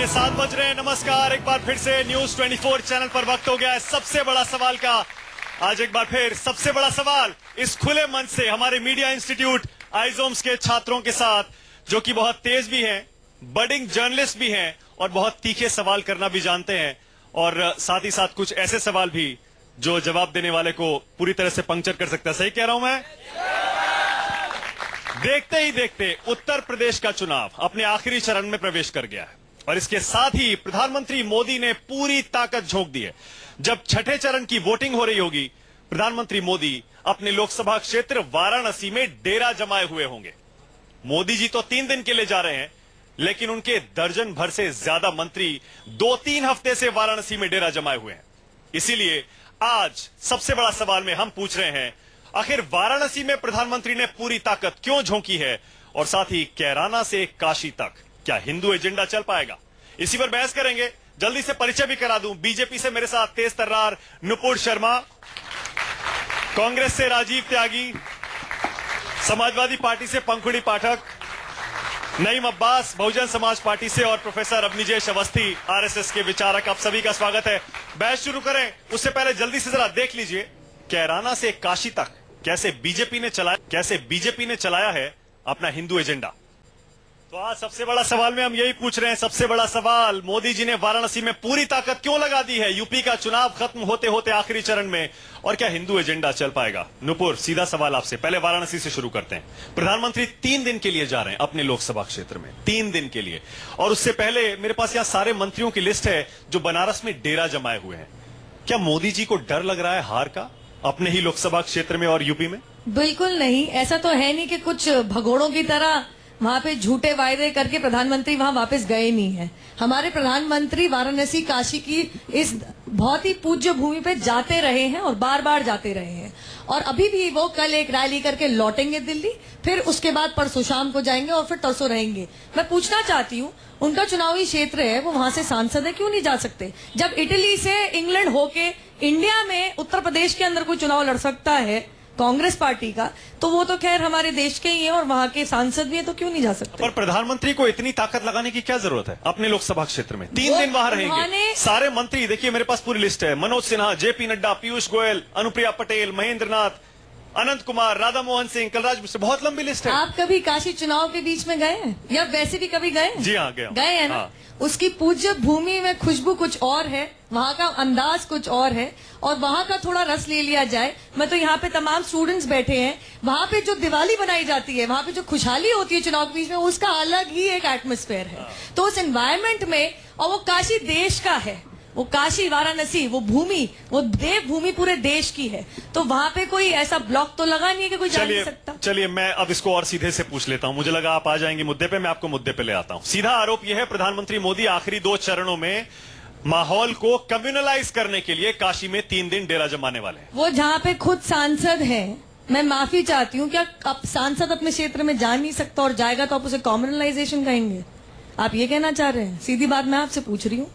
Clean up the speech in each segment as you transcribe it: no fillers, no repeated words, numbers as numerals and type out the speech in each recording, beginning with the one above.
7 बज रहे हैं। नमस्कार, एक बार फिर से न्यूज 24 चैनल पर वक्त हो गया है सबसे बड़ा सवाल का। आज एक बार फिर सबसे बड़ा सवाल इस खुले मंच से हमारे मीडिया इंस्टीट्यूट आइजोम्स के छात्रों के साथ, जो कि बहुत तेज भी हैं, बडिंग जर्नलिस्ट भी हैं और बहुत तीखे सवाल करना भी जानते हैं, और साथ ही साथ कुछ ऐसे सवाल भी जो जवाब देने वाले को पूरी तरह से पंक्चर कर सकता है। सही कह रहा हूं मैं? देखते ही देखते उत्तर प्रदेश का चुनाव अपने आखिरी चरण में प्रवेश कर गया है और इसके साथ ही प्रधानमंत्री मोदी ने पूरी ताकत झोंक दी है। जब छठे चरण की वोटिंग हो रही होगी, प्रधानमंत्री मोदी अपने लोकसभा क्षेत्र वाराणसी में डेरा जमाए हुए होंगे। मोदी जी तो 3 दिन के लिए जा रहे हैं, लेकिन उनके दर्जन भर से ज्यादा मंत्री 2-3 हफ्ते से वाराणसी में डेरा जमाए हुए हैं। इसीलिए आज सबसे बड़ा सवाल में हम पूछ रहे हैं, आखिर वाराणसी में प्रधानमंत्री ने पूरी ताकत क्यों झोंकी है, और साथ ही कैराना से काशी तक क्या हिंदू एजेंडा चल पाएगा? इसी पर बहस करेंगे। जल्दी से परिचय भी करा दूं। बीजेपी से मेरे साथ तेज तर्रार नुपुर शर्मा, कांग्रेस से राजीव त्यागी, समाजवादी पार्टी से पंखुड़ी पाठक, नईम अब्बास बहुजन समाज पार्टी से, और प्रोफेसर अवनिजेश अवस्थी आरएसएस के विचारक। आप सभी का स्वागत है। बहस शुरू करें उससे पहले जल्दी से जरा देख लीजिए कैराना से काशी तक कैसे बीजेपी ने चलाया है अपना हिंदू एजेंडा। तो आज सबसे बड़ा सवाल में हम यही पूछ रहे हैं। सबसे बड़ा सवाल, मोदी जी ने वाराणसी में पूरी ताकत क्यों लगा दी है यूपी का चुनाव खत्म होते होते आखिरी चरण में, और क्या हिंदू एजेंडा चल पाएगा? नुपुर, सीधा सवाल आपसे, पहले वाराणसी से शुरू करते हैं। प्रधानमंत्री 3 दिन के लिए जा रहे हैं अपने लोकसभा क्षेत्र में, 3 दिन के लिए, और उससे पहले मेरे पास यहाँ सारे मंत्रियों की लिस्ट है जो बनारस में डेरा जमाए हुए हैं। क्या मोदी जी को डर लग रहा है हार का अपने ही लोकसभा क्षेत्र में और यूपी में? बिल्कुल नहीं, ऐसा तो है नहीं कि कुछ भगोड़ों की तरह वहाँ पे झूठे वायदे करके प्रधानमंत्री वहाँ वापस गए नहीं है। हमारे प्रधानमंत्री वाराणसी काशी की इस बहुत ही पूज्य भूमि पे जाते रहे हैं और बार बार जाते रहे हैं, और अभी भी वो कल एक रैली करके लौटेंगे दिल्ली, फिर उसके बाद परसों शाम को जाएंगे और फिर तरसों रहेंगे। मैं पूछना चाहती हूँ, उनका चुनावी क्षेत्र है, वो वहां से सांसद है, क्यों नहीं जा सकते? जब इटली से इंग्लैंड होके इंडिया में उत्तर प्रदेश के अंदर कोई चुनाव लड़ सकता है कांग्रेस पार्टी का, तो वो तो खैर हमारे देश के ही है और वहाँ के सांसद भी है, तो क्यों नहीं जा सकते? पर प्रधानमंत्री को इतनी ताकत लगाने की क्या जरूरत है अपने लोकसभा क्षेत्र में? 3 दिन वहां रहेंगे सारे मंत्री। देखिए मेरे पास पूरी लिस्ट है। मनोज सिन्हा, जेपी नड्डा, पीयूष गोयल, अनुप्रिया पटेल, महेंद्र नाथ, अनंत कुमार, राधा मोहन सिंह, कलराज मिश्र, बहुत लंबी लिस्ट है। आप कभी काशी चुनाव के बीच में गए हैं या वैसे भी कभी गए? जी हाँ, गए हैं ना। हाँ। उसकी पूज्य भूमि में खुशबू कुछ और है, वहाँ का अंदाज कुछ और है, और वहाँ का थोड़ा रस ले लिया जाए। मैं तो यहाँ पे तमाम स्टूडेंट्स बैठे हैं, वहाँ पे जो दिवाली बनाई जाती है, वहाँ पे जो खुशहाली होती है चुनाव के बीच में, उसका अलग ही एक एटमॉस्फेयर है। तो उस एनवायरमेंट में, और वो काशी देश का है, वो काशी वाराणसी, वो भूमि, वो देव भूमि पूरे देश की है, तो वहाँ पे कोई ऐसा ब्लॉक तो लगा नहीं है कि कोई जा नहीं सकता। चलिए मैं अब इसको और सीधे से पूछ लेता हूँ। मुझे लगा आप आ जाएंगे मुद्दे पे, मैं आपको मुद्दे पे ले आता हूँ। सीधा आरोप यह है, प्रधानमंत्री मोदी आखिरी 2 चरणों में माहौल को कम्युनलाइज करने के लिए काशी में 3 दिन डेरा जमाने वाले हैं। वो जहाँ पे खुद सांसद है, मैं माफी चाहती हूँ, क्या अब सांसद अपने क्षेत्र में जा नहीं सकता, और जाएगा तो आप उसे कम्युनलाइजेशन कहेंगे? आप ये कहना चाह रहे हैं? सीधी बात मैं आपसे पूछ रही हूँ,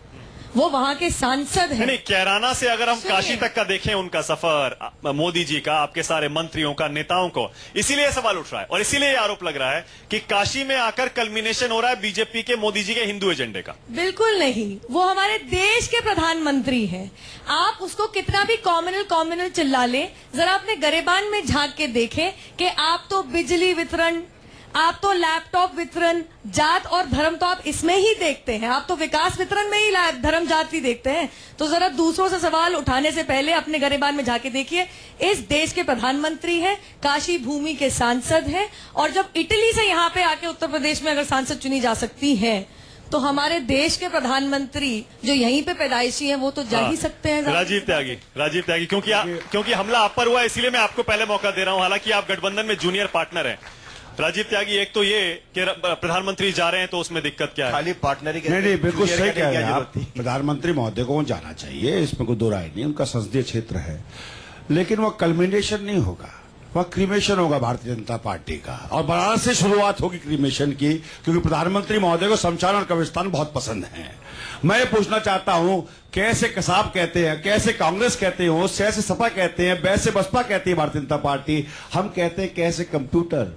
वो वहाँ के सांसद हैं। नहीं, कैराना से अगर हम काशी तक का देखें उनका सफर, मोदी जी का, आपके सारे मंत्रियों का, नेताओं को, इसीलिए सवाल उठ रहा है और इसीलिए आरोप लग रहा है कि काशी में आकर कल्मिनेशन हो रहा है बीजेपी के, मोदी जी के हिंदू एजेंडे का। बिल्कुल नहीं, वो हमारे देश के प्रधानमंत्री हैं। आप उसको कितना भी कॉम्युनल चिल्ला ले, जरा अपने गरेबान में झांक के देखें कि आप तो बिजली वितरण, आप तो लैपटॉप वितरण, जात और धर्म तो आप इसमें ही देखते हैं, आप तो विकास वितरण में ही धर्म जाति देखते हैं। तो जरा दूसरों से सवाल उठाने से पहले अपने गरेबान में जाके देखिए, इस देश के प्रधानमंत्री हैं, काशी भूमि के सांसद हैं, और जब इटली से यहाँ पे आके उत्तर प्रदेश में अगर सांसद चुनी जा सकती है, तो हमारे देश के प्रधानमंत्री जो यहीं पे पैदाइशी हैं, वो तो जा ही सकते हैं। राजीव त्यागी, क्योंकि हमला आप पर हुआ, इसीलिए मैं आपको पहले मौका दे रहा हूँ, हालांकि आप गठबंधन में जूनियर पार्टनर हैं। राजीव त्यागी, एक तो ये कि प्रधानमंत्री जा रहे हैं तो उसमें दिक्कत क्या है? खाली पार्टनर ही नहीं, बिल्कुल सही कह रहे हैं आप। प्रधानमंत्री महोदय को जाना चाहिए, इसमें कोई दो राय नहीं, उनका संसदीय क्षेत्र है, लेकिन वह कल्मिनेशन नहीं होगा, वह क्रीमेशन होगा भारतीय जनता पार्टी का, और बनारस से शुरुआत होगी क्रीमेशन की, क्योंकि प्रधानमंत्री महोदय को शमशान और कब्रिस्तान बहुत पसंद है। मैं ये पूछना चाहता हूं, कैसे कसाब कहते हैं, कैसे कांग्रेस कहते हो, कैसे सपा कहते हैं, वैसे बसपा कहती है भारतीय जनता पार्टी, हम कहते हैं कैसे कंप्यूटर,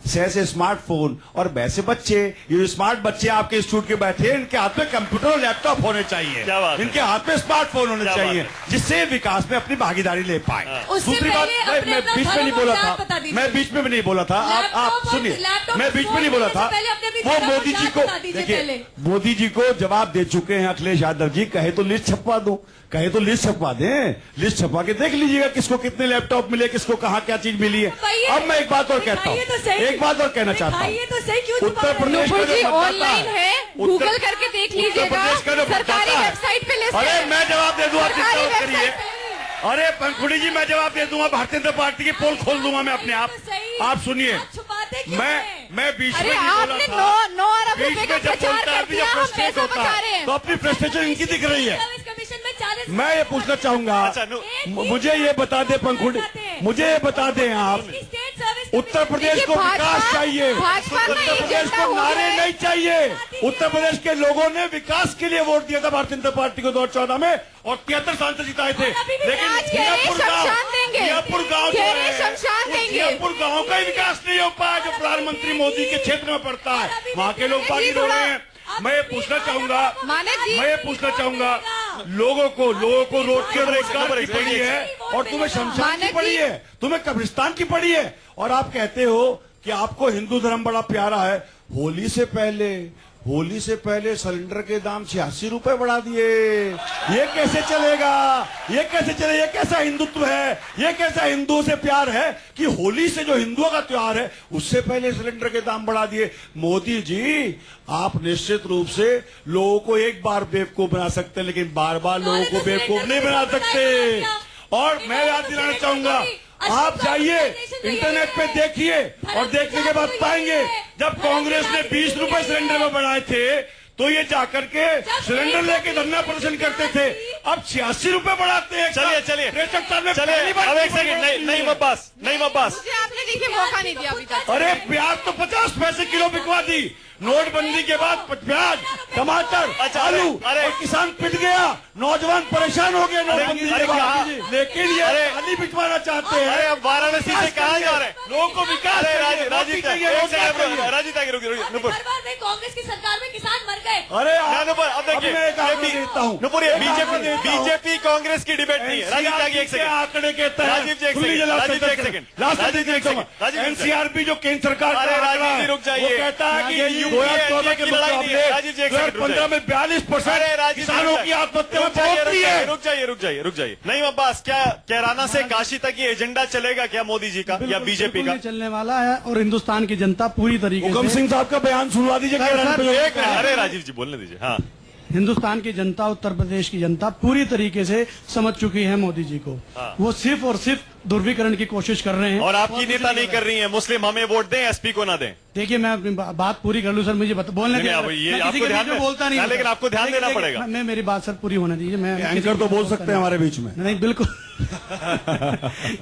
से स्मार्टफोन और वैसे बच्चे, ये जो स्मार्ट बच्चे आपके इंस्टीट्यूट के बैठे हैं, इनके हाथ में कंप्यूटर और लैपटॉप होने चाहिए, क्या बात है? इनके हाथ में स्मार्टफोन होने क्या बात चाहिए, है? जिससे विकास में अपनी भागीदारी ले पाए। उससे दूसरी बात, पहले अपने मैं अपना बीच में नहीं बोला धर्म था, बता दीजिए। मैं बीच में भी नहीं बोला था, आप लैपटॉप सुनिए, और लैपटॉप मैं बीच में नहीं बोला था। से पहले अपने अपनी वो धर्म मोदी जी जात को बता दीजिए देखिए, पहले। मोदी जी को जवाब दे चुके हैं अखिलेश यादव जी, कहे तो लिस्ट छपवा दो, कहे तो लिस्ट छपवा दें, लिस्ट छपवा के देख लीजिएगा किसको कितने लैपटॉप मिले, किसको कहाँ क्या चीज मिली है। बताइए। अब मैं एक बात और कहता दिखाइए तो सही। हूँ, एक बात और कहना चाहता हूँ, दिखाइए तो सही, क्यों उत्तर छुपा रहे हैं? प्रदेश का नुपुर जो जी मतदाता ऑनलाइन है, उत्तर- गूगल करके देख उत्तर लीजिएगा, प्रदेश का जो सरकारी मतदाता है। वेबसाइट पे लिस्ट अरे है। मैं जवाब दे दूंगा, आप सरकारी चिंता मत करिए। वेबसाइट पे। अरे पंखुड़ी जी, मैं जवाब दे दूंगा, भारतीय जनता पार्टी की पोल खोल दूंगा मैं अपने आप। तो सही। आप सुनिए, आप छुपाते क्यों हैं? मैं बीच में अरे नहीं बोला आपने था। 9 अरब बीच रुपए में का जब प्रचार बोलता है, कर अभी दिया, जब हम फ्रस्ट्रेट पैसा होता बचा है, रहे हैं। तो अपनी फ्रस्ट्रेशन इनकी दिख रही है। सर्विस कमीशन में 40 मैं ये पूछना चाहूंगा, अच्छा, मुझे ये बता दे पंखुड़ी, मुझे ये बता दें आप, स्टेट सर्विस उत्तर प्रदेश देखिए, को विकास भाजपा- चाहिए, भाजपा में उत्तर प्रदेश एजेंडा को हो नारे गया है। नहीं चाहिए। उत्तर प्रदेश के लोगों ने विकास के लिए वोट दिया था भारतीय जनता पार्टी को 2014 में, और 73 सांसद जिताए थे। और अभी भी लेकिन आज कह रहे हैं जियापुर गांव, शमशान देंगे। जियापुर गांव जो कह रहे हैं है, शमशान उस देंगे। जियापुर गांव का ही विकास नहीं हो पाया जो प्रधानमंत्री मोदी के क्षेत्र में पड़ता है। वहाँ के लोग बागी रो रहे हैं। मैं ये पूछना चाहूंगा, मानव जी, मैं ये पूछना चाहूंगा, लोगों को रोड के रोजगार की पड़ी है, और तुम्हें शमशान की मानव पड़ी जी। है, तुम्हें कब्रिस्तान की पड़ी है, और आप कहते हो कि आपको हिंदू धर्म बड़ा प्यारा है। होली से पहले सिलेंडर के दाम 86 रुपए बढ़ा दिए। ये कैसे चलेगा? ये कैसे चले? ये कैसा हिंदुत्व है? ये कैसा हिंदुओं से प्यार है कि होली से जो हिंदुओं का त्योहार है उससे पहले सिलेंडर के दाम बढ़ा दिए? मोदी जी, आप निश्चित रूप से लोगों को एक बार बेवकूफ बना सकते हैं, लेकिन बार बार लोगों को बेवकूफ नहीं बना सकते। और मैं याद दिलाना चाहूंगा, आप जाइए इंटरनेट पे देखिए, और देखने के बाद पाएंगे जब कांग्रेस ने 20 रुपए सिलेंडर में बढ़ाए थे तो ये जाकर के सिलेंडर लेके धरना प्रदर्शन करते थे। अब 86 रुपए बढ़ाते हैं। चलिए, चलिए। 63 साल में चलिए, पहली बार अब एक सेकंड, नहीं अब्बास, नहीं अब्बास, मुझे आपने देखिए मौका नहीं दिया अभी तक। अरे प्याज तो 50 पैसे किलो बिकवा दी। नोटबंदी के बाद प्याज, टमाटर, अच्छा, आलू, अरे, और किसान पिट गया, नौजवान परेशान हो गए नोटबंदी अरे, के बाद। कहाँ? लेकिन ये अरे, खाली बिकवाना चाहते हैं। अरे अब वाराणसी से कहाँ जा रहे हैं? लोगों को विकास अरे चाहिए, राजीव नौकरी ताकि, चाहिए, एक रोजगार सेकंड, चाहिए। राजीव ताकि, रुकिए, नुपुर, हर बार में कांग्रेस की सरकार में किसान मर गए। अरे ना, नुपुर, अब देखिए, मैं एक आंकड़ा ये देता हूँ। नुपुर, ये एक आंकड़ा देता हूँ। बीजेपी कांग्रेस की डिबेट नहीं है। राजीव ताकि, एक के सेकंड, आंकड़े के तहत राजीव जी, एक सुन लीजिए, सेकंड, लास्ट राजीव जी, एक तक- सेकंड, लास्ट राजीव जी, तक एक सेकंड, राजीव जी, एक सेकंड। एनसीआरबी जो केंद्र सरकार का अरे आंकड़ा राजीव जी, है, रुक जाइए। वो कहता है कि ये 2014 के की लड़ाई नहीं है। राजीव जी, एक सेकंड, रुक 2015 में अरे 42% राजीव जी, किसानों रुक की जाइए, आत्महत्या में रुक जाइए, पहुंच रही है। रुक जाइए। नहीं अब्बास, क्या कैराना से काशी तक ये एजेंडा चलेगा क्या मोदी जी का या बीजेपी का? बिल्कुल नहीं चलने वाला है, और हिंदुस्तान की जनता पूरी तरीके हुकम से, सिंह साहब का बयान सुनवा दीजिए। सर, कैराना सर, पे जो एक मिनट, अरे राजीव जी बोलने दीजिए। हाँ, हिंदुस्तान की जनता, उत्तर प्रदेश की जनता पूरी तरीके से समझ चुकी है मोदी जी को। वो सिर्फ और सिर्फ ध्रुवीकरण की कोशिश कर रहे हैं। और आपकी नेता नहीं कर रही है मुस्लिम हमें वोट दें, एसपी को ना दें। देखिए, मैं अपनी बात पूरी कर लूं सर, मुझे बोलने नहीं, दीजिए। अब ये मैं आपको किसी के ध्यान बीच में में- बोलता नहीं हाँ, हूं, लेकिन सर। आपको ध्यान देखिए, देना देखिए, पड़ेगा। मैं मेरी बात सर पूरी होने दीजिए। मैं एंकर तो बोल सकते हैं हमारे बीच में। नहीं, बिल्कुल।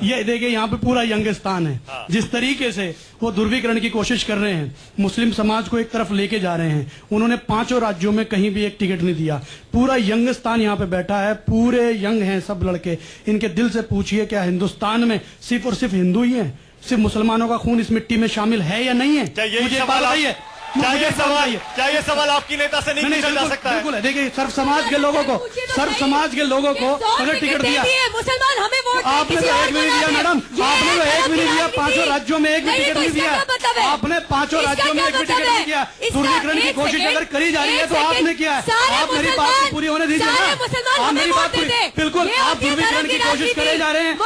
ये देखिए, यहाँ पे पूरा यंगस्तान है। जिस तरीके से वो ध्रुवीकरण की कोशिश कर रहे हैं, मुस्लिम समाज को एक तरफ लेके जा रहे हैं। उन्होंने 5 राज्यों में कहीं भी एक टिकट नहीं दिया। पूरा यंगस्तान यहाँ पे बैठा है, पूरे यंग हैं सब लड़के। इनके दिल से पूछिए, क्या हिंदुस्तान में सिर्फ और सिर्फ हिंदू ही है? सिर्फ मुसलमानों का खून इस मिट्टी में शामिल है या नहीं है? क्या यही मुझे एक सवाल बात आप- बताइए। क्या मुझे ये एक बात सवाल बताइए। क्या ये सवाल आपकी नेता से नहीं नहीं, पूछा जा बिल्कुल, सकता है? बिल्कुल है। देखिए, सर्व समाज के लोगों को, सर्व समाज के लोगों को अगर टिकट दिया, मुसलमान हमें वोट आपने तो एक भी नहीं दिया मैडम, आपने तो एक भी नहीं दिया। 5 राज्यों में एक भी टिकट नहीं दिया। आपने 5 राज्यों में एक भी टिकट नहीं दिया। ध्रुवीकरण की कोशिश अगर करी जा रही है तो आपने किया है। आप मेरी बात पूरी होने दीजिए ना। आप मेरी बात पूरी, बिल्कुल, आप ध्रुवीकरण की कोशिश करे जा रहे हैं।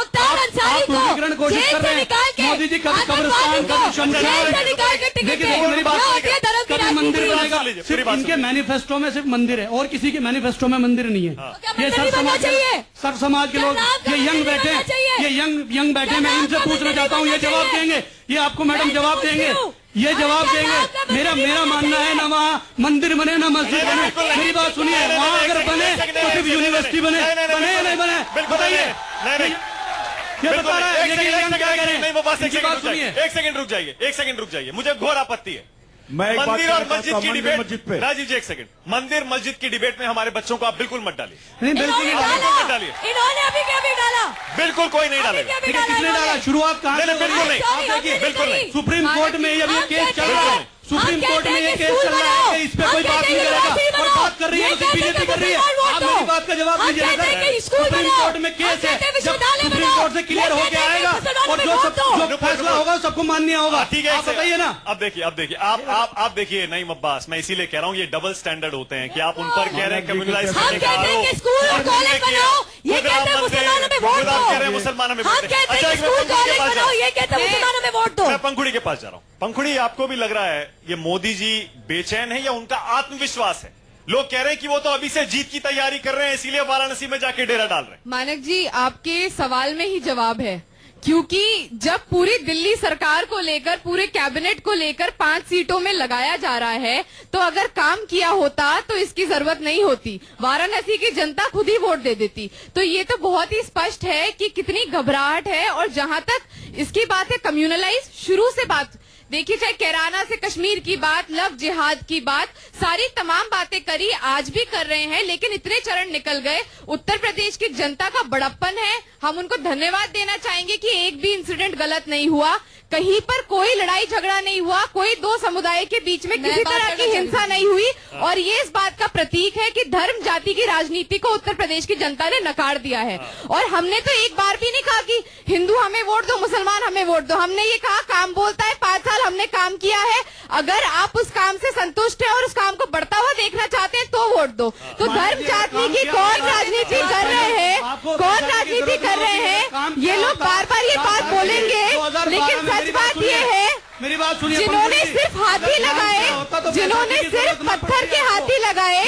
आप ध्रुवीकरण कोशिश कर रहे हैं। मोदी जी कभी कब्रिस्तान, कभी शमशान। देखिए, मेरी बात, कभी मंदिर बनेगा। सिर्फ इनके मैनिफेस्टो में सिर्फ मंदिर है, और किसी के मैनिफेस्टो में मंदिर नहीं है। ये सर्व समाज के लोग, ये यंग बैठे, ये यंग बैठे, मैं इनसे पूछना चाहता हूँ, ये जवाब देंगे? ये आपको मैडम जवाब देंगे? ये जवाब देंगे? मेरा मानना है, ना वहाँ मंदिर बने ना मस्जिद बने। मेरी बात सुनिए, वहाँ अगर बने तो सिर्फ यूनिवर्सिटी बने, बने या नहीं बने, बताइए। ये बता रहा है, एक ये यंग क्या करें? सेकंड, नहीं वो बस एक इनकी सेकंड बात रुक जाइए, सुनिए। एक सेकंड रुक जाइए, मुझे घोर आपत्ति है। मैं एक बात मंदिर और कहना मस्जिद चाहता की हूं, मंदिर डिबेट मस्जिद पे। राजीव जी एक सेकंड, मंदिर मस्जिद की डिबेट में हमारे बच्चों को आप बिल्कुल मत डालिए, नहीं बिल्कुल नहीं डाला। मत डालिए, इन्होंने अभी क्या भी डाला बिल्कुल कोई नहीं डालेगा। ठीक है, किसने डाला? शुरुआत कहाँ से नहीं, हो रही बिल्कुल है? नहीं। आप देखिए, बिल्कुल नहीं। सुप्रीम कोर्ट में ये अभी केस चल रहा है, सुप्रीम कोर्ट में ये केस चल रहा है, इस पे कोई बात नहीं करेगा। और बात कर रही है तो बीजेपी कर रही है। आप मेरी बात का जवाब दीजिए ना सर। सुप्रीम कोर्ट में केस है, जब सुप्रीम कोर्ट से क्लियर होके आएगा और जो फैसला होगा सबको मान्य होगा। ठीक है, आप बताइए ना। अब देखिए आप देखिए नईम अब्बास, मैं इसीलिए कह रहा हूँ ये डबल स्टैंडर्ड होते हैं कि आप उन पर कह रहे हैं कम्युनलाइज हम करने का कहते हैं कि आरोप। स्कूल और कॉलेज बनाओ, ये खुद कहते हैं आप मुसलमानों में वोट खुद आप कह रहे हैं दो। मुसलमानों में हम वोट दें। कहते हैं अच्छा, कि एक मिनट, स्कूल पंखुड़ी के कॉलेज पास बनाओ, जाओ। ये कहते हैं मुसलमानों में वोट दो। मैं पंखुड़ी के पास जा रहा हूँ। पंखुड़ी, आपको भी लग रहा है ये मोदी जी बेचैन है या उनका आत्मविश्वास है? लोग कह रहे हैं कि वो तो अभी से जीत की तैयारी कर रहे हैं, इसीलिए वाराणसी में जाके डेरा डाल रहे हैं। मानक जी, आपके सवाल में ही जवाब है, क्योंकि जब पूरी दिल्ली सरकार को लेकर, पूरे कैबिनेट को लेकर 5 सीटों में लगाया जा रहा है, तो अगर काम किया होता तो इसकी जरूरत नहीं होती, वाराणसी की जनता खुद ही वोट दे देती। तो ये तो बहुत ही स्पष्ट है कि कितनी घबराहट है। और जहां तक इसकी बात है कम्युनलाइज, शुरू से बात देखिए, चाहे कैराना से कश्मीर की बात, लव जिहाद की बात, सारी तमाम बातें करी, आज भी कर रहे हैं, लेकिन इतने चरण निकल गए। उत्तर प्रदेश की जनता का बड़प्पन है, हम उनको धन्यवाद देना चाहेंगे कि एक भी इंसिडेंट गलत नहीं हुआ, कहीं पर कोई लड़ाई झगड़ा नहीं हुआ, कोई दो समुदाय के बीच में किसी तरह की हिंसा नहीं हुई। और ये इस बात का प्रतीक है कि धर्म जाति की राजनीति को उत्तर प्रदेश की जनता ने नकार दिया है। और हमने तो एक बार भी नहीं कहा कि हिंदू हमें वोट दो, मुसलमान हमें वोट दो। हमने ये कहा काम बोलता है, 5 साल हमने काम किया है, अगर आप उस काम से संतुष्ट हैं और उस काम को बढ़ता हुआ देखना चाहते हैं तो वोट दो। तो धर्म जाति की कौन राजनीति कर रहे हैं, कौन राजनीति कर रहे हैं, ये लोग बार बार ये बात बोलेंगे, लेकिन सच बात ये है, मेरी बात सुनिए, जिन्होंने सिर्फ हाथी लगाए, जिन्होंने सिर्फ पत्थर के हाथी लगाए,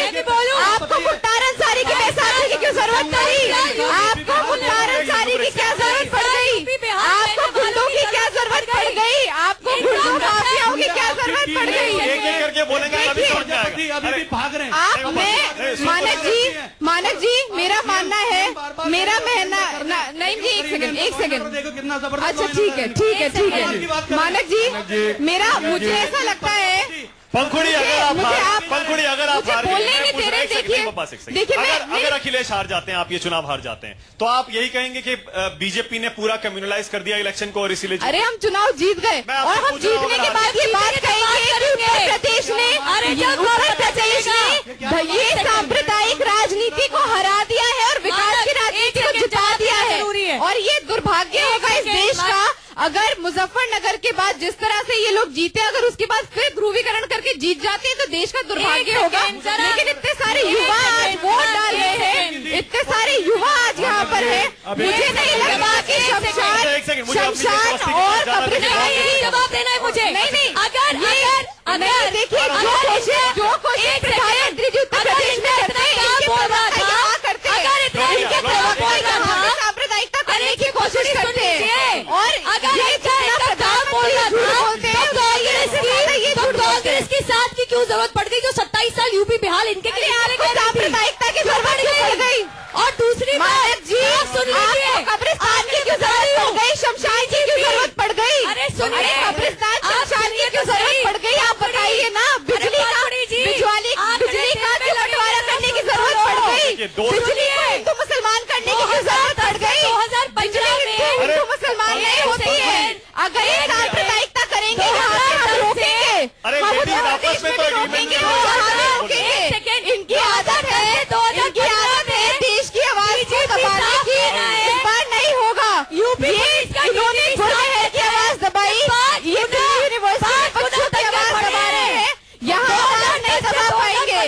आपको मुख्तार अंसारी की बैसाखी की क्यों जरूरत पड़ी? आपको मुख्तार अंसारी की क्या जरूरत पड़ गई? आपको गुंडों की क्या जरूरत पड़ गई? आपको गुंडों माफियाओं की क्या जरूरत पड़ गई? एक एक करके बोलेंगे, अभी समझ में आएगा। अभी भी भाग रहे हैं। आप मैं मानक जी मेरा मानना है, मेरा नहीं जी, एक सेकंड देखो कितना जबरदस्त। अच्छा ठीक है मानक जी, मेरा मुझे ऐसा लगता है पंखुड़ी, अगर आप हार गए, बोलने नहीं दे रहे, देखिए अगर अखिलेश हार जाते हैं, आप ये चुनाव हार जाते हैं, तो आप यही कहेंगे कि बीजेपी ने पूरा कम्युनलाइज कर दिया इलेक्शन को और इसीलिए अरे हम चुनाव जीत गए मैं आपसे और हम पूछ रहा हूं, जीतने के बाद ये बात कहेंगे कि उत्तर प्रदेश ने ये सांप्रदायिक राजनीति को हरा दिया है और विकास की राजनीति को जिता दिया है। और ये दुर्भाग्य होगा इस देश का अगर मुजफ्फरनगर के बाद जिस तरह से ये लोग जीते, अगर उसके बाद फिर ध्रुवीकरण करके जीत जाते हैं तो देश का दुर्भाग्य होगा। लेकिन इतने सारे युवा आज वोट डाल रहे हैं, इतने सारे युवा आज यहाँ पर है, मुझे नहीं लगता कि शमशान और कब्रिस्तान जवाब देना है मुझे। नहीं अगर देखिए जो कोशिश प्रधानमंत्री जी उत्तर प्रदेश में करते हैं, सांप्रदायिकता करने की कोशिश करते हैं। और कांग्रेस के साथ की क्यों जरूरत पड़ गई? जो 27 साल यूपी बिहार इनके के लिए आने की सांप्रदायिकता की जरूरत पड़ गई। और दूसरी बात जी, सुन लीजिए, कब्रिस्तान की क्यों जरूरत पड़ गई? शमशान की क्यों जरूरत पड़ गई? अरे सुनिए, कब्रिस्तान शमशान की क्यों जरूरत पड़ गई? आप बताइए ना। बिजली का क्यों बंटवारा करने की जरूरत पड़ गई? बिजली को हिंदू मुसलमान करने की क्यों जरूरत पड़ गई? 2015 में हिंदू मुसलमान नहीं होती है। अगर ये सांप्रदायिकता करेंगे हम रोकेंगे, इनकी आदत है देश की आवाज को दबाने की। इस बार नहीं होगा। इन्होंने है की आवाज दबाई, ये यूनिवर्सिटी बच्चों की आवाज दबा रहे हैं, यहाँ आवाज नहीं दबा पाएंगे।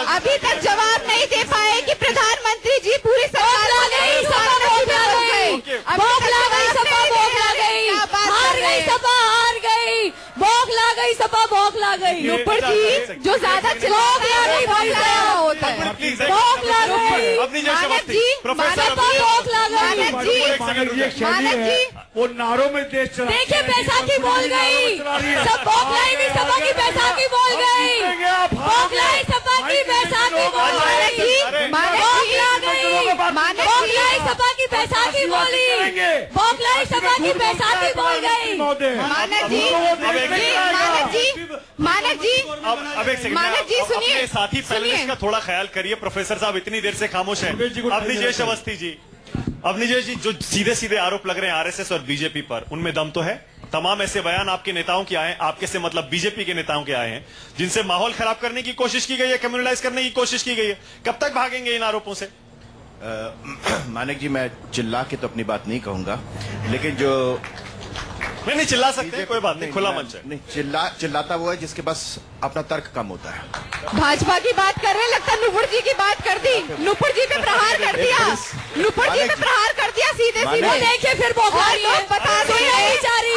अभी तक जवाब नहीं दे पाए कि प्रधानमंत्री जी पूरी सरकार सपा बौखला गई, ऊपर जी जो ज्यादा होता है वो नारों में देश चला। देखिए बैसाखी बोल गई, सब बौखलाई भी सपा की बैसाखी बोल गई, बौखलाई सपा की बैसाखी बोल गई, बौखलाई सपा की बैसाखी बोली, बौखलाई सपा की बैसाखी बोल गई। मानक जी, मानक जी, अब एक सेकंड, मानक जी सुनिए, अपने साथी पैनलिस्ट सुनिए। का थोड़ा ख्याल करिए। प्रोफेसर साहब इतनी देर से खामोश हैं। अवनीजेश अवस्थी जी, अवनीजेश जी, जो सीधे सीधे आरोप लग रहे हैं आरएसएस और बीजेपी पर, उनमें दम तो है? तमाम ऐसे बयान आपके नेताओं के आए हैं, आपके से मतलब बीजेपी के नेताओं के आए हैं, जिनसे माहौल खराब करने की कोशिश की गई है, कम्युनलाइज करने की कोशिश की गई है। कब तक भागेंगे इन आरोपों से? मानिक जी, मैं चिल्ला के तो अपनी बात नहीं कहूंगा, लेकिन जो नहीं चिल्ला सकते हैं, कोई बात नहीं, खुला मंच है। नहीं, चिल्लाता वो है जिसके पास अपना तर्क कम होता है। भाजपा की बात कर रहे हैं, लगता है नुपुर जी की बात कर दी, नुपुर जी पे प्रहार कर दिया, नुपुर जी पे प्रहार कर दिया सीधे सीधे। देखिए फिर बता दो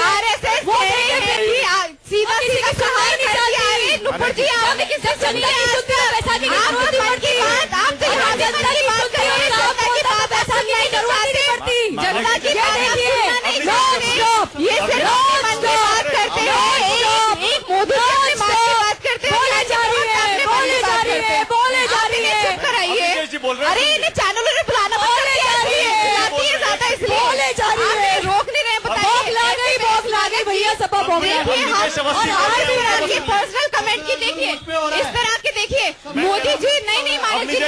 आरएसएस सीधा सीधा प्रहार कर दिया। अरे नुपुर जी, आपने किससे सुनी है? आप जनता की बात, आप जनता की बात कर रहे हैं, जनता की बात ऐसा नहीं करवाती, जनता की बात ये सिर्फ अपने मन की बात करते हैं, एक मोदी जी अपने मन की बात करते हैं, बोले जा रही है, बोले जा रही है, बोले जा रही है, चुप कराइए। अरे इन्हें चैनलों ने बुलाना बंद कर दिया, बुलाती है ज्यादा इसलिए बोले जा रही है, रोक नहीं रहे, बताइए। भोग ला गई भैया, सबा भोग पर्सनल कमेंट की देखिए, इस तरह के देखिए, मोदी जी नहीं मानक जी,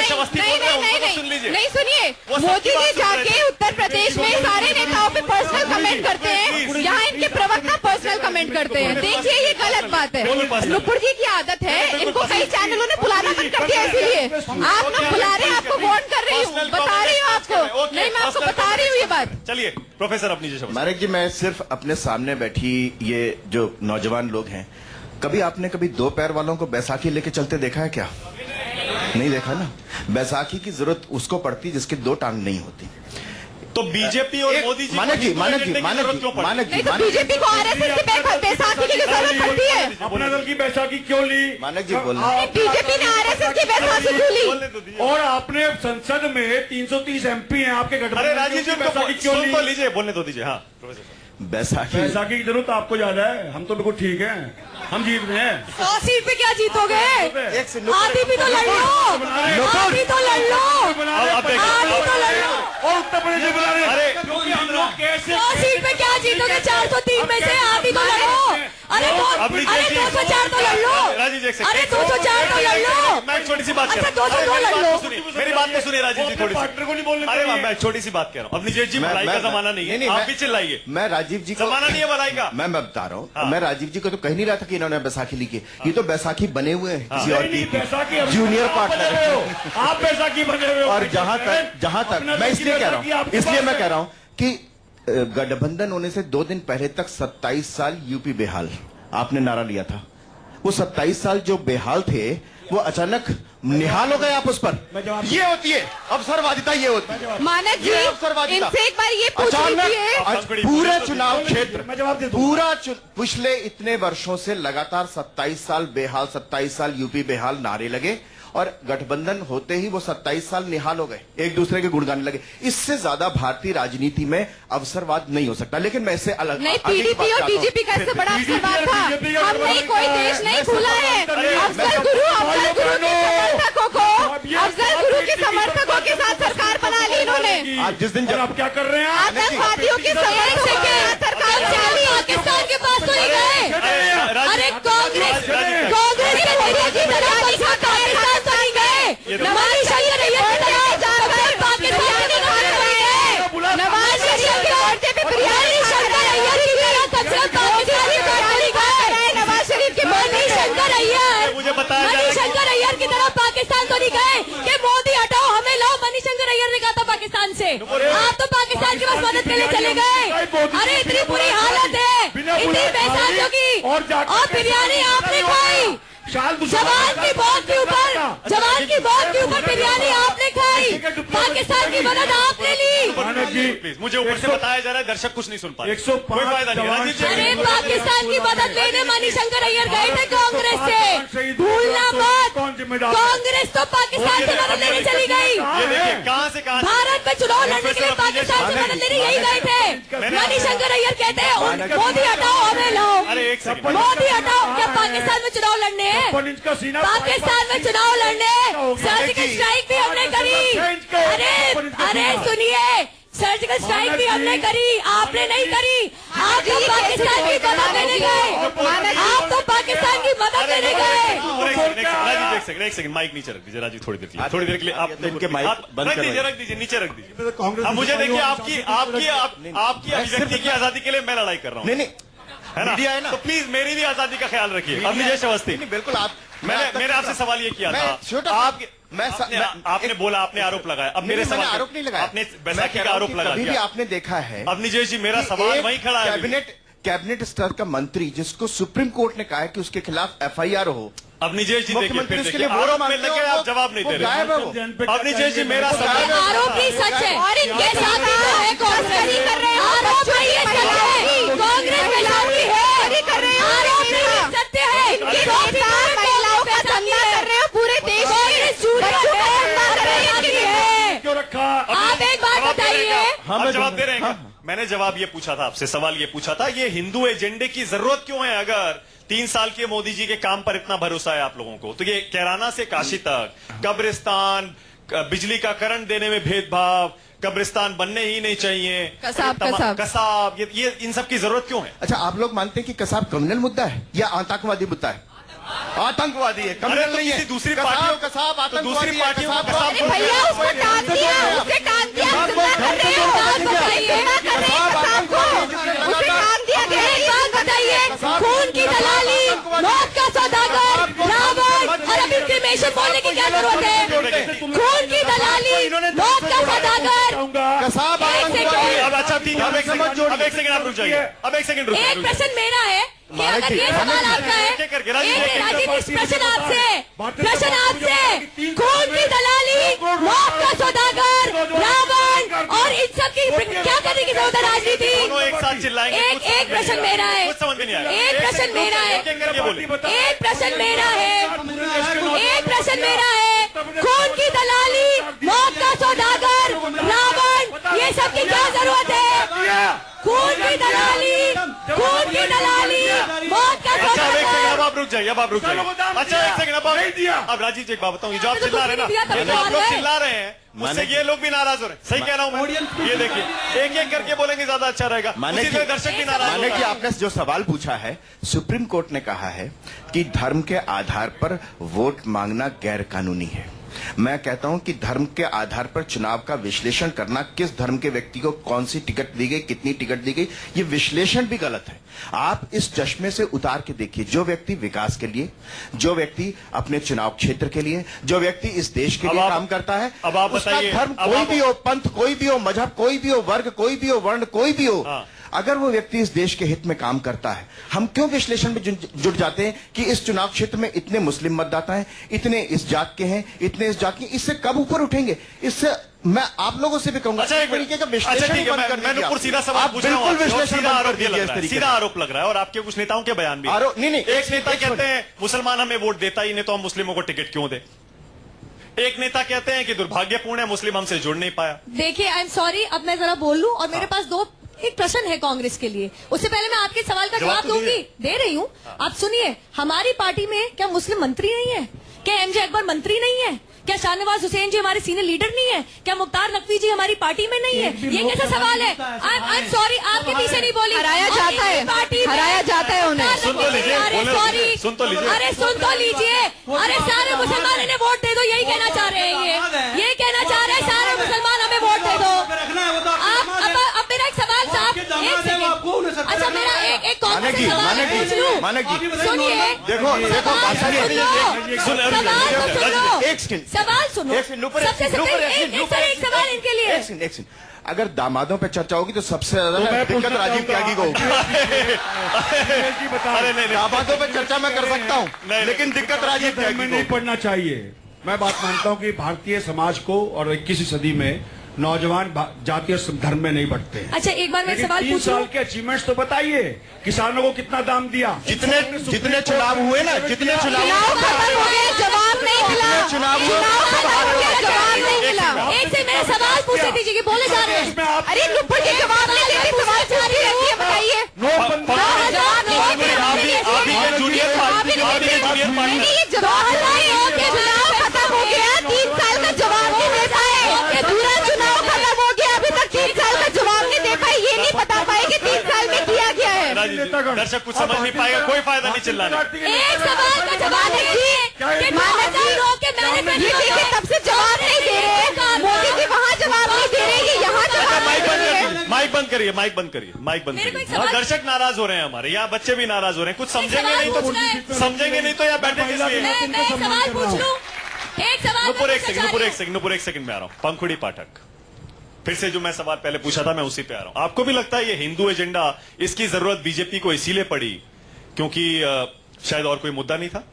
नहीं सुनिए, मोदी जी जाके उत्तर प्रदेश में सारे नेताओं पे पर्सनल कमेंट करते हैं, यहाँ इनके प्रवक्ता पर्सनल कमेंट करते हैं। देखिए ये गलत बात है, नुपुर जी की आदत है, इनको कई चैनलों ने बुलाना बंद कर दिया, इसीलिए आप ना बुला रहे हैं, आपको वार्न कर रही हूँ, बता रही हूँ आपको, नहीं मैं आपको बता रही हूँ ये बात। चलिए प्रोफेसर अवनीजेश अवस्थी। मानिक जी, मैं सिर्फ अपने सामने बैठी ये जो नौजवान लोग हैं, कभी आपने कभी दो पैर वालों को बैसाखी लेके चलते देखा है क्या? नहीं देखा ना। बैसाखी की जरूरत उसको पड़ती जिसकी दो टांग नहीं होती। तो बीजेपी और मोदी जी मानक जी, मानक जी, नहीं तो बीजेपी को आरएसएस की बैसाखी की जरूरत पड़ती है। अपने दल की बैसाखी क्यों ली? मानक जी बोल रहे हैं। बीजेपी ने आरएसएस की बैसाखी क्यों ली? और आपने संसद में 330 MP हैं आपके अरे गठबंधन राजीव जी, की बैसाखी क्यों सुन ली? तो लीजिए, बोलने तो दीजिए। हाँ प्रोफेसर, बैसाखी बैसाखी की जरूरत आपको ज्यादा है, हम तो बिल्कुल ठीक हैं, हम जीत रहे हैं। 100 सीट पे क्या जीतोगे? एक से आधी भी तो लड़ लो, आधी तो लड़ लो, अब देखिए, आधी तो लड़ लो। और उत्तर प्रदेश में बुला रहे हैं। अरे क्योंकि हम लोग कैसे 100 सीट पे क्या जीतोगे? 403 में से आधी तो लड़ो। अरे 204 तो लड़ लो। राजीव जी, अरे 204 तो लड़ लो। मैं एक छोटी सी बात कर अच्छा, रहा हूं। 202 अरे, लड़ लो। मेरी बात तो सुनिए राजीव जी, थोड़ी पार्टनर को नहीं बोलने सी। अरे चाहिए। मैं छोटी सी बात कह रहा हूँ। अवनीजेश जी, भलाई का जमाना नहीं है, आप भी चिल्लाइए। मैं राजीव जी को जमाना नहीं है भलाई का। मैं बता रहा हूँ, हाँ। मैं राजीव जी को तो कह नहीं रहा था कि इन्होंने बैसाखी ली की, ये तो बैसाखी बने हुए हैं किसी और नहीं, की बैसाखी हम जूनियर आप बने हुए पार्टनर। हो। आप बैसाखी बने हुए हो। और जहां तक मैं इसलिए कह रहा हूँ, इसलिए मैं कह रहा हूँ कि गठबंधन होने से 2 दिन पहले तक 27 साल यूपी बेहाल आपने नारा लिया था। वो 27 साल जो बेहाल थे वो अचानक निहाल हो गए आप उस पर। ये होती है अवसरवादिता, ये होती है मानक जी, ये अवसरवादिता। इनसे एक बार ये पूछ लीजिए। अचानक पूरे चुनाव क्षेत्र मैं जवाब दे दूं। पूरा पिछले इतने वर्षों से लगातार 27 साल बेहाल, 27 साल यूपी बेहाल नारे लगे, और गठबंधन होते ही वो 27 साल निहाल हो गए, एक दूसरे के गुण गाने लगे। इससे ज्यादा भारतीय राजनीति में अवसरवाद नहीं हो सकता। लेकिन मैं इससे अलग नहीं, पीडीपी और बीजेपी का इससे बड़ा अवसरवाद था। हम नहीं, कोई देश नहीं खुला है। अफजल गुरु के समर्थकों के साथ सरकार बना ली इन्होंने। आज जिस दिन और आप क्या कर रहे हैं? आप आतंकवादियों की सरकार चली। पाकिस्तान के पास तो नहीं गए। अरे कांग्रेस के जरिए की तरह पाकिस्तान तो नहीं गए। नवाज शरीफ पाकिस्तान के नारे गए। नवाज शरीफ के औरतें पे बिरयानी शंकर अय्यर की तरह कचरा पाकिस्तानी नहीं गए। नवाज शरीफ के मनी शंकर अय्यर, मुझे बताया जा रहा मनी है कि- शंकर अय्यर की तरह पाकिस्तान तो नहीं गए कि मोदी हटाओ हमें लाओ। मनी शंकर अय्यर ने कहा था पाकिस्तान से, आप तो पाकिस्तान के पास मदद करने चले गए। अरे इतनी बुरी हालत है, इतनी बेसाखियों की, और बिरयानी आपने खाई। जवान की मौत के ऊपर बिरयानी आपने खाई। पाकिस्तान की मदद आपने ली। मानक जी, प्लीज, मुझे ऊपर से बताया जा रहा है, दर्शक कुछ नहीं सुन पा रहे। 105 कोई फायदा नहीं। राजीव जी, अरे पाकिस्तान की मदद लेने मणिशंकर अय्यर गए थे कांग्रेस से, भूलना मत। कौन जिम्मेदार? कांग्रेस तो पाकिस्तान से मदद लेने चली गई। ये देखिए कहां से कहां। भारत में चुनाव लड़ने के लिए पाकिस्तान से मदद लेने यही गए थे। मणिशंकर अय्यर कहते हैं मोदी हटाओ हमें लाओ। अरे एक सेकंड, मोदी हटाओ। क्या पाकिस्तान में चुनाव लड़ने हैं? 56 इंच का सीना पाकिस्तान में चुनाव लड़ने सर्जिकल स्ट्राइक भी हमने करी। अरे सुनिए, सर्जिकल सर्जिकल स्ट्राइक भी हमने करी, आपने नहीं करी। आप तो पाकिस्तान की मदद देने गए, आप तो पाकिस्तान की मदद देने गए। राजीव एक सेकंड माइक नीचे रख दीजिए। राजीव थोड़ी देर के लिए आप इनके माइक बंद रख दीजिए नीचे रख दीजिए। अब मुझे देखिए आपकी अभिव्यक्ति की आजादी के लिए मैं लड़ाई कर रहा हूँ, नहीं है ना? मीडिया है ना, तो प्लीज मेरी भी आजादी का ख्याल रखिए। अब विजय अवस्थी, बिल्कुल आप, मैंने आपसे सवाल ये किया था, आपने बोला, आपने आरोप लगाया। अब मेरे सवाल आरोप नहीं लगाया, आपने बैसाखी का आरोप लगा कभी भी दिया। आपने देखा है अब निजेश जी मेरा सवाल वहीं खड़ा है। कैबिनेट स्तर का मंत्री जिसको सुप्रीम कोर्ट ने कहा है कि उसके खिलाफ FIR हो, अब निजेश जी देखिए, मुख्यमंत्री फिर उसके देखिए, लिए वोट आरोप में मांगते लगे हो, आप जवाब नहीं वो दे रहे। गायब है वो। अब निजेश जी मेरा सवाल आरोप ही सच है और इनके साथ ही तो है कांग्रेस कर रहे हैं। आरोप नहीं ये सच है, कांग्रेस के साथ ही है कर रहे हैं। आरोप नहीं ये सत्य है, इनके साथ महिलाओं का धंधा कर रहे हो पूरे देश में। क्यों रखा? आप एक बात बताइए, हम जवाब दे रहे हैं। मैंने जवाब ये पूछा था आपसे, सवाल ये पूछा था, ये हिंदू एजेंडे की जरूरत क्यों है? अगर 3 साल के मोदी जी के काम पर इतना भरोसा है आप लोगों को, तो ये कैराना से काशी तक कब्रिस्तान, बिजली का करंट देने में भेदभाव, कब्रिस्तान बनने ही नहीं चाहिए, कसाब, ये इन सब की जरूरत क्यों है? अच्छा, आप लोग मानते हैं कि कसाब कम्युनल मुद्दा है या आतंकवादी मुद्दा है? आतंकवादी है, कम्युनल नहीं है। दूसरी पार्टियों कसाब आतंकवादी, दूसरी पार्टियों का कसाब अरे भैया उसको टांग दिया, उससे टांग दिया, जिंदा कर रहे हो। बात बताइए, उसे टांग दिया गया। एक बात बताइए, खून की दलाली, मौत का सौदागर, रावण और अभी क्रिमेशन बोलने की क्या जरूरत है? खून की दलाली, मौत का सौदागर, कसाब आतंकवादी। अब अच्छा ठीक है, अब एक सेकंड आप रुक जाइए, अब एक सेकंड रुक जाइए। एक प्रश्न मेरा है कि अगर ये सवाल आपका है, राजीव प्रश्न आपसे, खून की दलाली, मौत का सौदागर, रावण और इन सब की क्या करने की जरूरत है राजनीति? दोनों एक साथ चिल्लाएंगे। एक प्रश्न मेरा है, कुछ समझ में नहीं आया। एक प्रश्न मेरा है, एक प्रश्न मेरा है, एक प्रश्न मेरा है, खून की दलाली, मौत का सौदागर, रावण, ये सब की क्या जरूरत है? खून की दलाली, खून की दलाली, मौत का अच्छा अब एक सेकंड, सौदागर। अब आप रुक जाइए, अब आप रुक जाइए। अच्छा एक सेकंड, अब राजीव जी एक बात बताऊं, ये जो आप चिल्ला रहे हैं ना, ये जो आप लोग चिल्ला रहे हैं, मुझसे ये लोग भी नाराज हो रहे हैं। सही कह रहा हूं मैं? ये देखिए, एक एक करके बोलेंगे ज्यादा अच्छा रहेगा, माने उसी कि तरह दर्शक भी नाराज माने कि होगा। आपने जो सवाल पूछा है, सुप्रीम कोर्ट ने कहा है कि धर्म के आधार पर वोट मांगना गैर कानूनी है। मैं कहता हूं कि धर्म के आधार पर चुनाव का विश्लेषण करना, किस धर्म के व्यक्ति को कौन सी टिकट दी गई, कितनी टिकट दी गई, ये विश्लेषण भी गलत है। आप इस चश्मे से उतार के देखिए, जो व्यक्ति विकास के लिए, जो व्यक्ति अपने चुनाव क्षेत्र के लिए, जो व्यक्ति इस देश के लिए काम करता है, अब आप उसका बताइए, धर्म कोई भी हो, पंथ कोई भी हो, मजहब कोई भी हो, वर्ग कोई भी हो, वर्ण कोई भी हो, अगर वो व्यक्ति इस देश के हित में काम करता है, हम क्यों विश्लेषण में जुट जाते हैं कि इस चुनाव क्षेत्र में इतने मुस्लिम मतदाता हैं, इतने इस जात के हैं, इतने इस जात के, इससे कब ऊपर उठेंगे? इससे मैं आप लोगों से भी कहूंगा, अच्छा एक तरीके का अच्छा विश्लेषण ठीक है, बंद कर मैं दीजिए। नुपुर सीधा सवाल आप पूछ रहा हूं, बिल्कुल विश्लेषण सीधा बंद कर आरोप ये दीजिए लग इस रहा है, तरीके सीधा से। आरोप लग रहा है, और आपके कुछ नेताओं के बयान भी। नहीं नहीं, एक नेता कहते हैं मुसलमान हमें वोट देता ही नहीं, तो हम मुस्लिमों को टिकट क्यों दे? एक नेता कहते हैं कि दुर्भाग्यपूर्ण है मुस्लिम हमसे जुड़ नहीं पाया। देखिए, आई एम सॉरी, अब मैं जरा बोल लूं, और मेरे पास एक प्रश्न है कांग्रेस के लिए। उससे पहले मैं आपके सवाल का जवाब दूंगी, दे रही हूँ। आप सुनिए, हमारी पार्टी में क्या मुस्लिम मंत्री नहीं है? क्या MJ अकबर मंत्री नहीं है? क्या शाहनवाज हुसैन जी हमारे सीनियर लीडर नहीं है? क्या मुख्तार नकवी जी हमारी पार्टी में नहीं है? ये कैसा सवाल है? आई एम सॉरी, आपके पीछे नहीं बोली। हराया जाता है, हराया जाता है उन्हें। सुन तो लीजिए, अरे सॉरी, सुन तो लीजिए। अरे सुन तो लीजिए। अरे सारे मुसलमान इन्हें वोट दे दो, यही कहना चाह रहे हैं ये कहना चाह रहे हैं सारे मुसलमान हमें वोट दे दो। आप अब मेरा एक सवाल साहब, अच्छा मेरा एक कांग्रेस से सवाल पूछ लूं? सुनिए, देखो एक सवाल सुनो, सबसे एक सवाल इनके लिए। एक सेकंड, अगर दामादों पे चर्चा होगी तो सबसे ज्यादा दिक्कत राजीव त्यागी को होगी। अरे नहीं, दामादों पे चर्चा मैं कर सकता हूँ, लेकिन दिक्कत राजीव त्यागी को नहीं पढ़ना चाहिए। मैं बात मानता हूँ कि भारतीय समाज को और 21वीं सदी में नौजवान जातीय धर्म में नहीं बढ़ते। अच्छा एक बार मैं सवाल पूछ 3 साल के अचीवमेंट्स तो बताइए, किसानों को कितना दाम दिया? जितने चुनाव हुए ना, जितने चुनाव जवाब नहीं मिला, चुनाव जवाब नहीं मिला। एक से मेरा सवाल पूछे दीजिए कि बोले जा रहे हैं। अरे नुपुर के जवाब नहीं देते, सवाल जारी रहती है, बताइए। चुनाव खत्म हो गया, 3 साल का जवाब नहीं दे पाए। पूरा चुनाव खत्म हो गया, अभी तक 3 साल का जवाब दर्शक कुछ समझ नहीं पाएगा, कोई फायदा नहीं चिल्लाने। एक सवाल का जवाब दीजिए। तब से जवाब नहीं दे रहे मोदी जी, वहाँ जवाब नहीं दे रहे, ये यहाँ जवाब माइक नहीं बंद दे रहे। करिए, माइक बंद करिए, माइक बंद करिए, माइक बंद मेरे को करिए। एक सवाल- दर्शक नाराज हो रहे हैं हमारे, यहाँ बच्चे भी नाराज हो रहे हैं। कुछ समझेंगे सवाल नहीं पूछना है। तो समझेंगे नहीं तो यहाँ बैठे किस लिए? मैं एक सवाल पूछ लूं? एक सवाल नुपुर मैं एक सेकंड, पूछना नुपुर चाह एक सेकंड, नुपुर एक सेकंड में आ रहा हूँ। पंखुड़ी पाठक, फिर से जो मैं सवाल पहले पूछा था मैं उसी पे आ रहा हूँ। आपको भी लगता है ये हिंदू एजेंडा, इसकी जरूरत बीजेपी को इसीलिए पड़ी क्योंकि शायद और कोई मुद्दा नहीं था?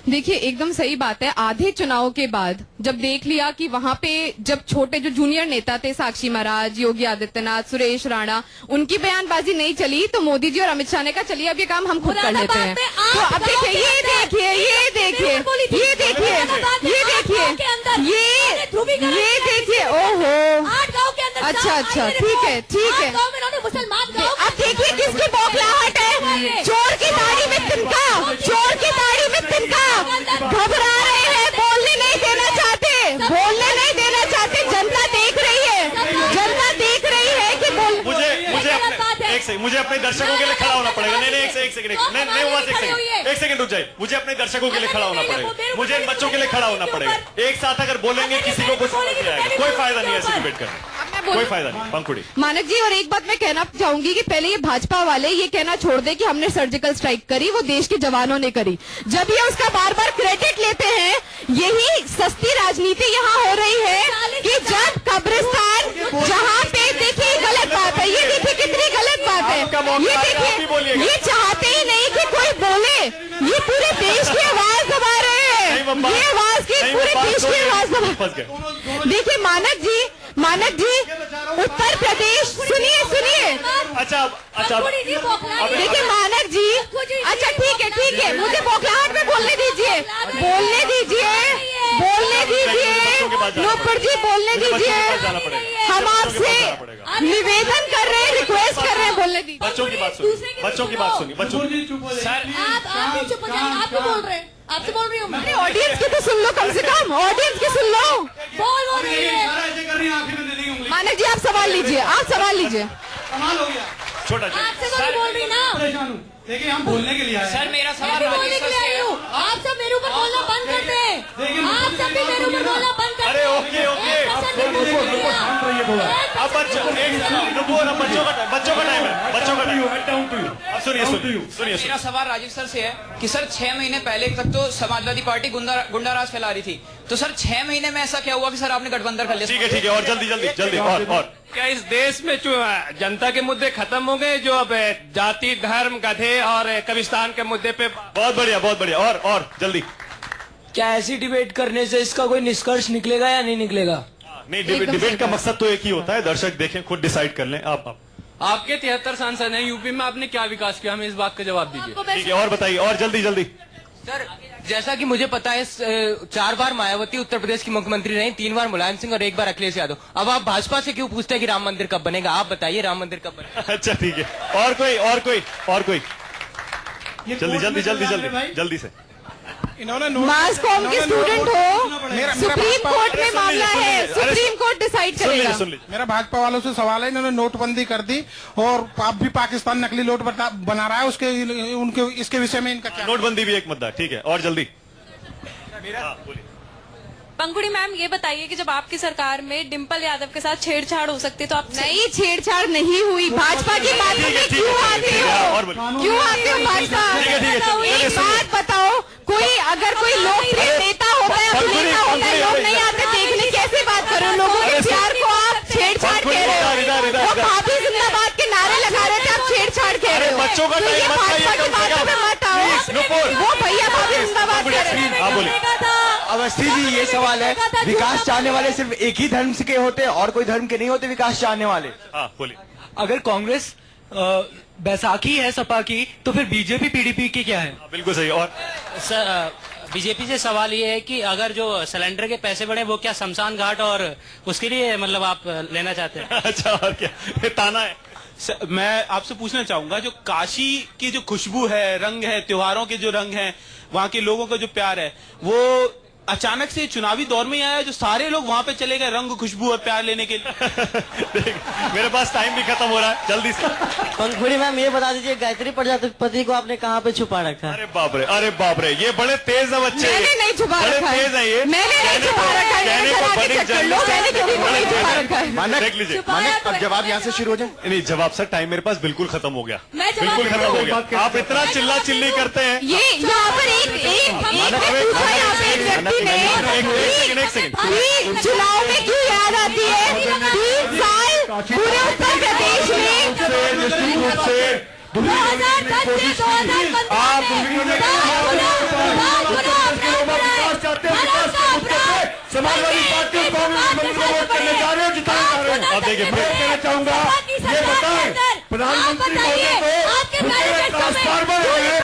देखिए एकदम सही बात है। आधे चुनाव के बाद जब देख लिया कि वहां पे जब छोटे जो जूनियर नेता थे, साक्षी महाराज, योगी आदित्यनाथ, सुरेश राणा, उनकी बयानबाजी नहीं चली तो मोदी जी और अमित शाह ने कहा चलिए अब ये काम हम खुद कर लेते हैं। तो अब देखिए, ये देखिए, ये देखिए, ये देखिए, ये देखिए, ये देखिए, ओहो, 8 गांव के अंदर अच्छा, अच्छा, ठीक है, ठीक है। 8 गांव में इन्होंने मुसलमान गांव अब देखिए किसकी बौखलाहट है। चोर की दाढ़ी में तिनका, चोर की दाढ़ी में तिनका, घबरा रहे हैं, बोलने नहीं देना चाहते, बोलने नहीं देना चाहते। जनता देख रही है, जनता देख रही है कि बोल। मुझे अपने दर्शकों के लिए खड़ा होना पड़ेगा। नहीं नहीं, एक सेकंड, नहीं हुआ, एक सेकंड रुक जाइए। मुझे अपने दर्शकों के लिए खड़ा होना पड़ेगा, मुझे इन बच्चों के लिए खड़ा होना पड़ेगा। एक साथ अगर बोलेंगे किसी को कुछ समझ नहीं आएगा। कोई फायदा नहीं है ऐसे डिबेट करने, कोई फायदा नहीं। पंखुड़ी मानक जी, और एक बात मैं कहना चाहूंगी कि पहले ये भाजपा वाले ये कहना छोड़ दे कि हमने सर्जिकल स्ट्राइक करी, वो देश के जवानों ने करी। जब ये उसका बार बार क्रेडिट लेते हैं, यही सस्ती राजनीति यहाँ हो रही है कि जब कब्रिस्तान, जहाँ पे देखिए गलत बात है, ये देखिए कितनी गलत बात है, ये देखिए, ये चाहते ही नहीं कि कोई बोले, ये पूरे देश की आवाज दबा रहे हैं, ये आवाज की पूरे देश की आवाज दबा। देखिए मानक जी, उत्तर प्रदेश, सुनिए, अच्छा देखिए मानक जी, अच्छा ठीक है, मुझे बौखलाहट में बोलने दीजिए, नुपुर जी बोलने दीजिए। हम आपसे निवेदन कर रहे हैं, रिक्वेस्ट कर रहे हैं, बोलने दीजिए। बच्चों की बात सुनिए, बच्चों की बात सुनिए, बच्चों की। आप भी चुप हो जाइए। आप क्यों बोल रहे हैं? आपसे बोल रही हूँ मैं। ऑडियंस की तो सुन लो, कम से कम ऑडियंस की सुन लो। बोल रही है। ऐसे कर रही हैं, आंखें में दे देंगे उंगली। मानक जी आप सवाल लीजिए, आप सवाल लीजिए। कमाल हो गया। छोटा आपसे तो नहीं बोल रही ना। परेशान हूँ। देखिए हम बोलने के लिए आए हैं। सर मेरा मैं सवाल भी बोलने के लिए आई हूँ। आप सब मेरे ऊपर बोलना बंद कर दें। आप सब भी मेरे ऊपर बोलना बंद कर दें। अरे ओके, शांत रहिए थोड़ा। अब बच्चों बच्चों का टाइम है, बच्चों का टाइम। अब सुनिए। मेरा सवाल राजीव सर से है कि सर 6 महीने पहले तक तो समाजवादी पार्टी गुंडाराज फैला रही थी, तो सर 6 महीने में ऐसा क्या हुआ कि सर आपने गठबंधन कर लिया? ठीक है, और जल्दी और क्या इस देश में जो जनता के मुद्दे खत्म हो गए, जो अब जाति, धर्म, गधे और कब्रिस्तान के मुद्दे पे? बहुत बढ़िया और जल्दी। क्या ऐसी डिबेट करने से इसका कोई निष्कर्ष निकलेगा या नहीं निकलेगा? नहीं, डिबेट का मकसद तो एक ही होता है, दर्शक देखें, खुद डिसाइड कर लें। आप आपके 73 सांसद हैं यूपी में, आपने क्या विकास किया, हमें इस बात का जवाब दीजिए। ठीक है, और बताइए, और जल्दी। सर जैसा कि मुझे पता है 4 बार मायावती उत्तर प्रदेश की मुख्यमंत्री रही, 3 बार मुलायम सिंह और 1 बार अखिलेश यादव। अब आप भाजपा से क्यों पूछते हैं कि राम मंदिर कब बनेगा? आप बताइए राम मंदिर कब बनेगा? अच्छा ठीक है, और कोई जल्दी से। इन्होंने मास कॉम के स्टूडेंट हो, सुप्रीम कोर्ट में मामला है, सुप्रीम कोर्ट डिसाइड करेगा। सुन लीजिए। मेरा भाजपा वालों से सवाल है, इन्होंने नोटबंदी कर दी और अब भी पाकिस्तान नकली नोट बना रहा है, उनके इसके विषय में इनका क्या? नोटबंदी भी एक मुद्दा, ठीक है, और जल्दी। पंखुड़ी मैम ये बताइए कि जब आपकी सरकार में डिम्पल यादव के साथ छेड़छाड़ हो सकती है तो आप नहीं, छेड़छाड़ नहीं हुई। भाजपा की बात में क्यों आते हो? क्यों आते हो भाजपा? एक बात बताओ, अगर कोई लोकप्रिय नेता होता है, अभिनेता होता है, लोग नहीं आते देखने, कैसे बात करो? लोगों के प्यार को आप छेड़छाड़ कह रहे हो। वो भाभी जिंदाबाद के नारे लगा रहे थे, आप छेड़छाड़ कह रहे हो। बच्चों का टाइम मत भाजपा की बातों में मत आओ। वो भैया भाभी जिंदाबाद कह रहे हैं। अवस्थी जी ये सवाल है, विकास चाहने वाले सिर्फ एक ही धर्म के होते हैं और कोई धर्म के नहीं होते विकास चाहने वाले? बोलिए। अगर कांग्रेस बैसाखी है सपा की, तो फिर बीजेपी पीडीपी की क्या है? बिल्कुल सही। और सर बीजेपी से सवाल ये है कि अगर जो सिलेंडर के पैसे बढ़े वो क्या शमशान घाट और उसके लिए मतलब आप लेना चाहते हैं? अच्छा, और क्या ये ताना है? मैं आपसे पूछना चाहूंगा, जो काशी की जो खुशबू है, रंग है, त्योहारों के जो रंग हैं, वहाँ के लोगों का जो प्यार है, वो अचानक से चुनावी दौर में ही आया जो सारे लोग वहां पे चले गए रंग खुशबू और प्यार लेने के लिए? मेरे पास टाइम भी खत्म हो रहा है, जल्दी से। पंखुड़ी मैम ये बता दीजिए गायत्री प्रजापति को आपने कहाँ पे छुपा रखा है? अरे बाप रे, ये बड़े तेज है बच्चे। मैंने नहीं छुपा बड़े रखा है। तेज है ये। मैंने नहीं छुपा रखा है। कहने को बड़ी मानक, देख लीजिए। मानक, अब जवाब यहाँ से शुरू हो जाए। नहीं जवाब सर, टाइम मेरे पास बिल्कुल खत्म हो गया, मैं जवाब बिल्कुल खत्म हो गया। बात आप इतना चिल्ला चिल्ली करते हैं। ये यहाँ पर एक व्यक्ति ने एक सेकंड। चुनाव में क्यों याद आती है 3 साल पूरे उत्तर प्रदेश में समाजवादी पार्टी और कांग्रेस को वोट करने जा रहे हो, जिताने जा रहे हो। अब देखिए, मैं कहना चाहूंगा, ये बताएं प्रधानमंत्री मोदी को ट्रांसफार्मर है।